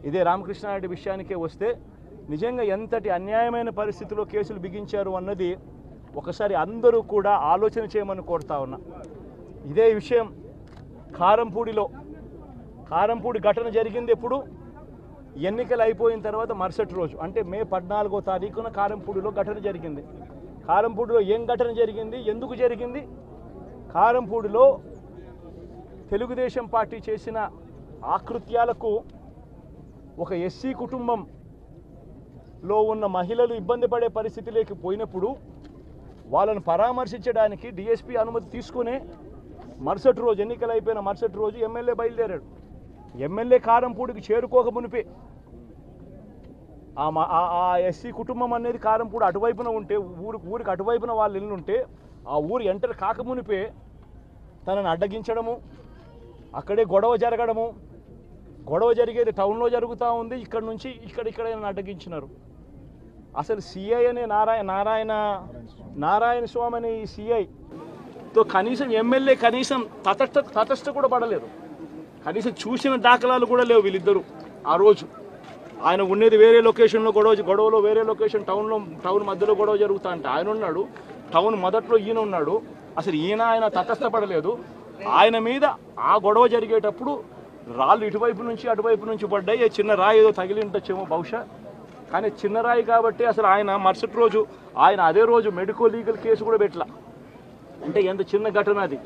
ఇదే రామకృష్ణారెడ్డి విషయానికే వస్తే నిజంగా ఎంతటి అన్యాయమైన పరిస్థితిలో కేసులు బిగించారు అన్నది ఒకసారి అందరూ కూడా ఆలోచన చేయమని కోరుతా ఉన్నా. ఇదే విషయం కారంపూడి ఘటన జరిగింది ఎప్పుడు? ఎన్నికలు అయిపోయిన తర్వాత మరుసటి రోజు, అంటే మే 14వ తారీఖున కారంపూడిలో ఘటన జరిగింది. కారంపూడిలో ఏం ఘటన జరిగింది, ఎందుకు జరిగింది? కారంపూడిలో తెలుగుదేశం పార్టీ చేసిన ఆకృత్యాలకు ఒక ఎస్సీ కుటుంబంలో ఉన్న మహిళలు ఇబ్బంది పడే పరిస్థితిలోకి పోయినప్పుడు వాళ్ళను పరామర్శించడానికి డిఎస్పీ అనుమతి తీసుకునే మరుసటి రోజు, ఎన్నికలు అయిపోయిన మరుసటి రోజు ఎమ్మెల్యే బయలుదేరాడు. ఎమ్మెల్యే కారంపూడికి చేరుకోక మునిపే ఆ ఎస్సీ కుటుంబం అనేది కారంపూడి అటువైపున ఉంటే, ఊరికి అటువైపున వాళ్ళు ఇల్లు ఉంటే, ఆ ఊరు ఎంటర్ కాకమునిపే తనని అడ్డగించడము, అక్కడే గొడవ జరగడము, గొడవ జరిగేది టౌన్లో జరుగుతూ ఉంది, ఇక్కడ నుంచి ఇక్కడ అడ్డగించినారు. అసలు సిఐ అనే నారాయణ స్వామి అనే ఈ సిఐతో కనీసం ఎమ్మెల్యే కనీసం తటస్థ కూడా పడలేదు. కనీసం చూసిన దాఖలాలు కూడా లేవు వీళ్ళిద్దరూ. ఆ రోజు ఆయన ఉండేది వేరే లొకేషన్లో, గొడవలో వేరే లొకేషన్, టౌన్ మధ్యలో గొడవ జరుగుతా అంటే ఆయన ఉన్నాడు, టౌన్ మొదట్లో ఈయన ఉన్నాడు. అసలు ఆయన తటస్థపడలేదు. ఆయన మీద ఆ గొడవ జరిగేటప్పుడు రాళ్ళు ఇటువైపు నుంచి అటువైపు నుంచి పడ్డాయి. చిన్న రాయి ఏదో తగిలి ఉండొచ్చేమో బహుశా, కానీ చిన్న రాయి కాబట్టి అసలు ఆయన మరుసటి రోజు అదే రోజు మెడికో లీగల్ కేసు కూడా పెట్టలా. అంటే ఎంత చిన్న ఘటన అది,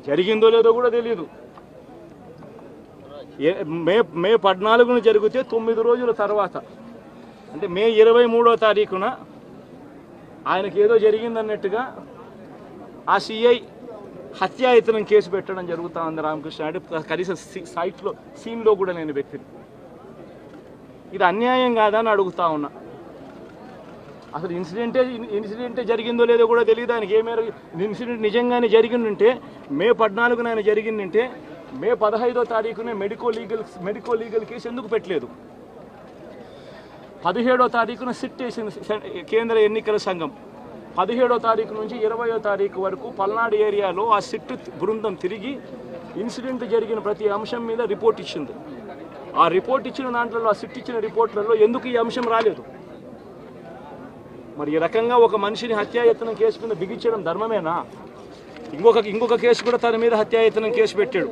జరిగిందో లేదో కూడా తెలియదు. మే 14న జరిగితే 9 రోజుల తర్వాత, అంటే మే 23వ తారీఖున ఆయనకి ఏదో జరిగిందన్నట్టుగా ఆ సిఐ హత్యాయత్నం కేసు పెట్టడం జరుగుతూ ఉంది రామకృష్ణారెడ్డి. కనీసం సీన్లో కూడా లేని వ్యక్తిని. ఇది అన్యాయం కాదా అని అడుగుతా ఉన్నా. అసలు ఇన్సిడెంటే జరిగిందో లేదో కూడా తెలియదు ఆయనకి. ఇన్సిడెంట్ నిజంగానే జరిగిందంటే మే 14న ఆయన జరిగిందంటే మే 15వ తారీఖునే మెడికో లీగల్ కేసు ఎందుకు పెట్టలేదు? 17వ తారీఖున సిట్ వేసింది కేంద్ర ఎన్నికల సంఘం. 17వ తారీఖు నుంచి 20వ తారీఖు వరకు పల్నాడు ఏరియాలో ఆ సిట్ బృందం తిరిగి ఇన్సిడెంట్ జరిగిన ప్రతి అంశం మీద రిపోర్ట్ ఇచ్చింది. ఆ రిపోర్ట్ ఇచ్చిన దాంట్లో, ఆ సిట్ ఇచ్చిన రిపోర్ట్లలో ఎందుకు ఈ అంశం రాలేదు? మరి ఈ రకంగా ఒక మనిషిని హత్యాయత్నం కేసు మీద బిగించడం ధర్మమేనా? ఇంకొక కేసు కూడా తన మీద హత్యాయత్నం కేసు పెట్టాడు.